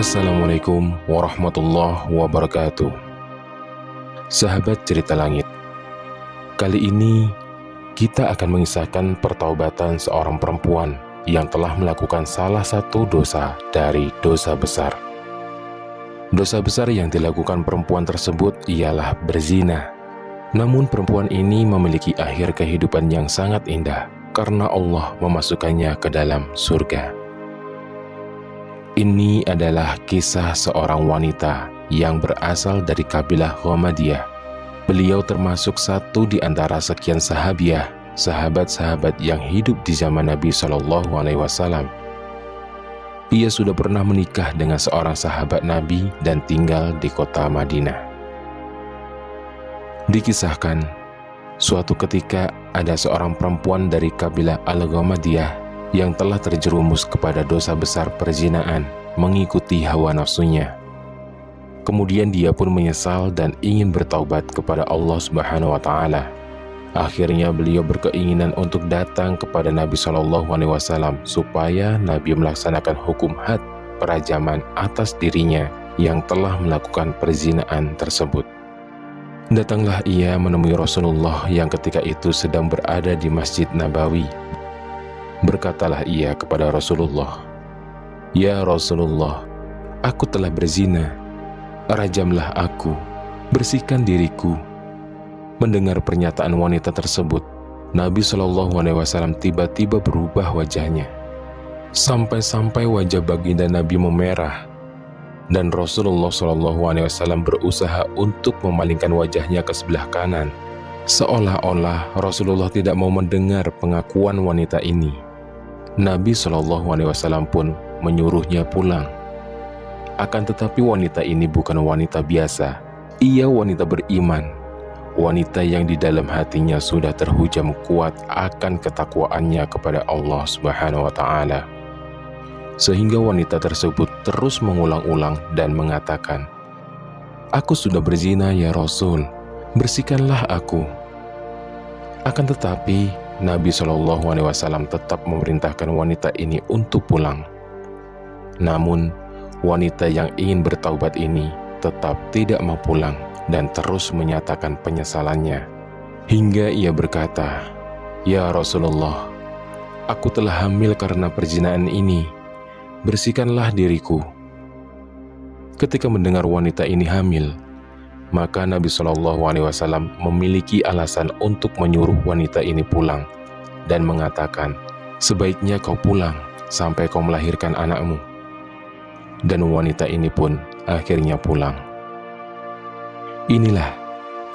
Assalamualaikum warahmatullahi wabarakatuh. Sahabat cerita langit, kali ini kita akan mengisahkan pertaubatan seorang perempuan yang telah melakukan salah satu dosa dari dosa besar. Dosa besar yang dilakukan perempuan tersebut ialah berzina. Namun perempuan ini memiliki akhir kehidupan yang sangat indah karena Allah memasukkannya ke dalam surga. Ini adalah kisah seorang wanita yang berasal dari kabilah Ghamadiyah. Beliau termasuk satu di antara sekian sahabiah, sahabat-sahabat yang hidup di zaman Nabi SAW. Ia sudah pernah menikah dengan seorang sahabat Nabi dan tinggal di kota Madinah. Dikisahkan, suatu ketika ada seorang perempuan dari kabilah Al-Ghamadiyah yang telah terjerumus kepada dosa besar perzinaan, mengikuti hawa nafsunya. Kemudian dia pun menyesal dan ingin bertaubat kepada Allah Subhanahu wa Ta'ala. Akhirnya beliau berkeinginan untuk datang kepada Nabi SAW supaya Nabi melaksanakan hukum had perajaman atas dirinya yang telah melakukan perzinaan tersebut. Datanglah ia menemui Rasulullah yang ketika itu sedang berada di Masjid Nabawi. Berkatalah ia kepada Rasulullah, "Ya Rasulullah, aku telah berzina. Rajamlah aku, bersihkan diriku." Mendengar pernyataan wanita tersebut, Nabi SAW tiba-tiba berubah wajahnya. Sampai-sampai wajah baginda Nabi memerah. Dan Rasulullah SAW berusaha untuk memalingkan wajahnya ke sebelah kanan. Seolah-olah Rasulullah tidak mau mendengar pengakuan wanita ini. Nabi SAW pun menyuruhnya pulang. Akan tetapi wanita ini bukan wanita biasa. Ia wanita beriman. Wanita yang di dalam hatinya sudah terhujam kuat akan ketakwaannya kepada Allah Subhanahu wa Ta'ala. Sehingga wanita tersebut terus mengulang-ulang dan mengatakan, "Aku sudah berzina ya Rasul, bersihkanlah aku." Akan tetapi Nabi SAW tetap memerintahkan wanita ini untuk pulang. Namun wanita yang ingin bertaubat ini tetap tidak mau pulang dan terus menyatakan penyesalannya. Hingga ia berkata, "Ya Rasulullah, aku telah hamil karena perzinaan ini. Bersihkanlah diriku." Ketika mendengar wanita ini hamil, maka Nabi SAW memiliki alasan untuk menyuruh wanita ini pulang dan mengatakan, "Sebaiknya kau pulang sampai kau melahirkan anakmu." Dan wanita ini pun akhirnya pulang. Inilah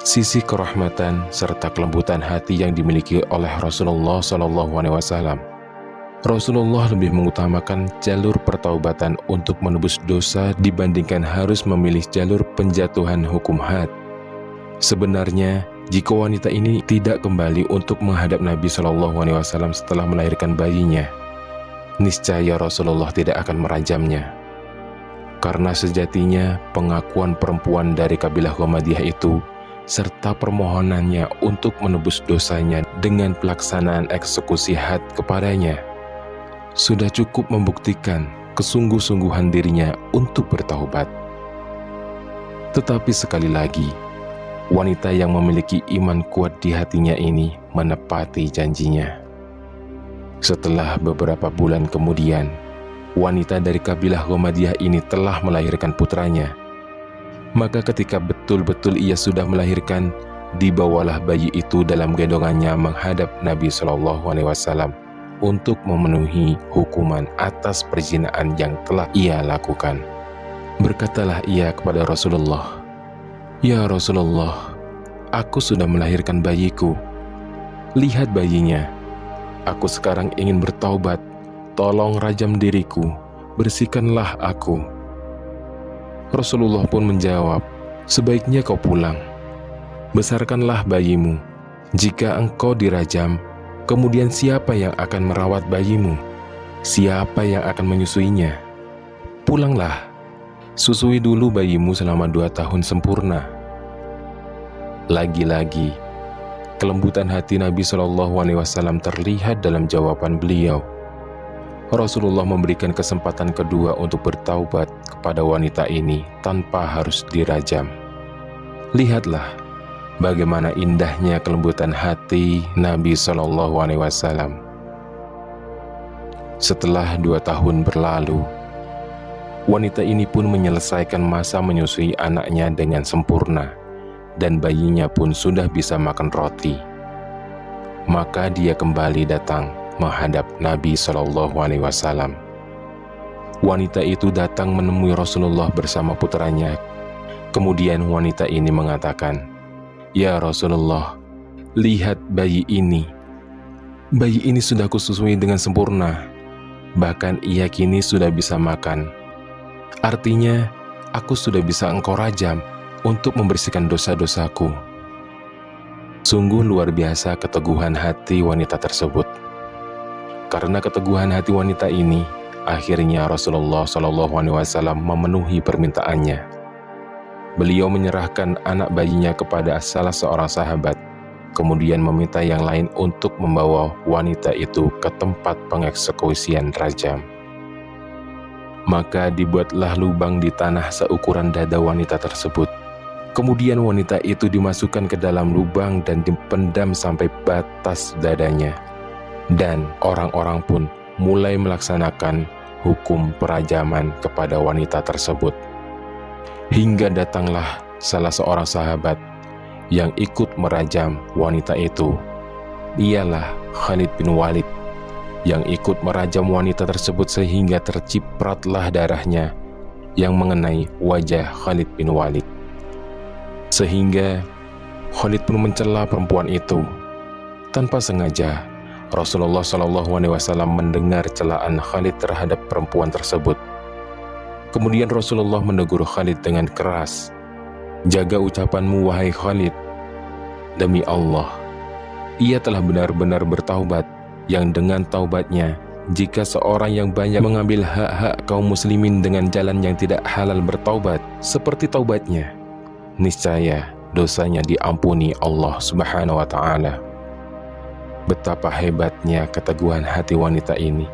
sisi kerahmatan serta kelembutan hati yang dimiliki oleh Rasulullah SAW. Rasulullah lebih mengutamakan jalur pertaubatan untuk menebus dosa dibandingkan harus memilih jalur penjatuhan hukum had. Sebenarnya, jika wanita ini tidak kembali untuk menghadap Nabi SAW setelah melahirkan bayinya, niscaya Rasulullah tidak akan merajamnya. Karena sejatinya pengakuan perempuan dari kabilah Ghamadiyah itu serta permohonannya untuk menebus dosanya dengan pelaksanaan eksekusi had kepadanya sudah cukup membuktikan kesungguh-sungguhan dirinya untuk bertaubat. Tetapi sekali lagi, wanita yang memiliki iman kuat di hatinya ini menepati janjinya. Setelah beberapa bulan kemudian, wanita dari kabilah Ghamadiyah ini telah melahirkan putranya. Maka ketika betul-betul ia sudah melahirkan, dibawalah bayi itu dalam gendongannya menghadap Nabi SAW untuk memenuhi hukuman atas perzinaan yang telah ia lakukan. Berkatalah ia kepada Rasulullah, "Ya Rasulullah, aku sudah melahirkan bayiku. Lihat bayinya. Aku sekarang ingin bertaubat. Tolong rajam diriku, bersihkanlah aku." Rasulullah pun menjawab, "Sebaiknya kau pulang. Besarkanlah bayimu. Jika engkau dirajam, kemudian siapa yang akan merawat bayimu? Siapa yang akan menyusuinya? Pulanglah, susui dulu bayimu selama 2 tahun sempurna." Lagi-lagi, kelembutan hati Nabi SAW terlihat dalam jawaban beliau. Rasulullah memberikan kesempatan kedua untuk bertaubat kepada wanita ini tanpa harus dirajam. Lihatlah bagaimana indahnya kelembutan hati Nabi SAW. Setelah 2 tahun berlalu, wanita ini pun menyelesaikan masa menyusui anaknya dengan sempurna, dan bayinya pun sudah bisa makan roti. Maka dia kembali datang menghadap Nabi SAW. Wanita itu datang menemui Rasulullah bersama putranya. Kemudian wanita ini mengatakan, "Ya Rasulullah, lihat bayi ini. Bayi ini sudah kususui dengan sempurna. Bahkan ia kini sudah bisa makan. Artinya, aku sudah bisa engkau rajam untuk membersihkan dosa-dosaku." Sungguh luar biasa keteguhan hati wanita tersebut. Karena keteguhan hati wanita ini, akhirnya Rasulullah SAW memenuhi permintaannya. Beliau menyerahkan anak bayinya kepada salah seorang sahabat, kemudian meminta yang lain untuk membawa wanita itu ke tempat pengeksekusian rajam. Maka dibuatlah lubang di tanah seukuran dada wanita tersebut. Kemudian wanita itu dimasukkan ke dalam lubang dan dipendam sampai batas dadanya. Dan orang-orang pun mulai melaksanakan hukum perajaman kepada wanita tersebut. Hingga datanglah salah seorang sahabat yang ikut merajam wanita itu. Ialah Khalid bin Walid, yang ikut merajam wanita tersebut sehingga tercipratlah darahnya yang mengenai wajah Khalid bin Walid. Sehingga Khalid pun mencela perempuan itu. Tanpa sengaja, Rasulullah SAW mendengar celaan Khalid terhadap perempuan tersebut. Kemudian Rasulullah menegur Khalid dengan keras, "Jaga ucapanmu, wahai Khalid. Demi Allah, ia telah benar-benar bertaubat, yang dengan taubatnya, jika seorang yang banyak mengambil hak-hak kaum muslimin dengan jalan yang tidak halal bertaubat, seperti taubatnya, niscaya dosanya diampuni Allah Subhanahu wa Ta'ala." Betapa hebatnya keteguhan hati wanita ini.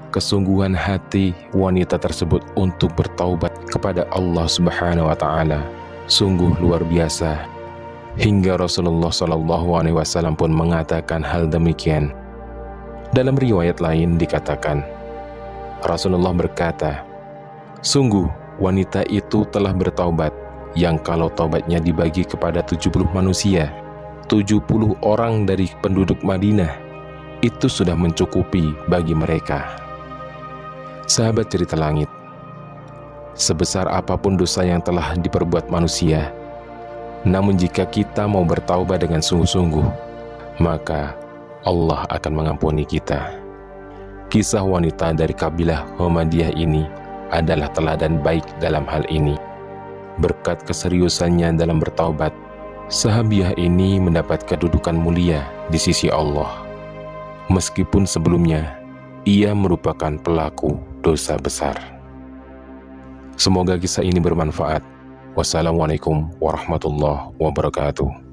Kesungguhan hati wanita tersebut untuk bertaubat kepada Allah Subhanahu wa Ta'ala sungguh luar biasa. Hingga Rasulullah SAW pun mengatakan hal demikian. Dalam riwayat lain dikatakan, Rasulullah berkata, "Sungguh wanita itu telah bertaubat, yang kalau taubatnya dibagi kepada 70 manusia, 70 orang dari penduduk Madinah, itu sudah mencukupi bagi mereka." Sahabat cerita langit, sebesar apapun dosa yang telah diperbuat manusia, namun jika kita mau bertaubat dengan sungguh-sungguh, maka Allah akan mengampuni kita. Kisah wanita dari kabilah Humaydiyah ini adalah teladan baik dalam hal ini. Berkat keseriusannya dalam bertaubat, sahabiah ini mendapat kedudukan mulia di sisi Allah. Meskipun sebelumnya ia merupakan pelaku dosa besar. Semoga kisah ini bermanfaat. Wassalamualaikum warahmatullahi wabarakatuh.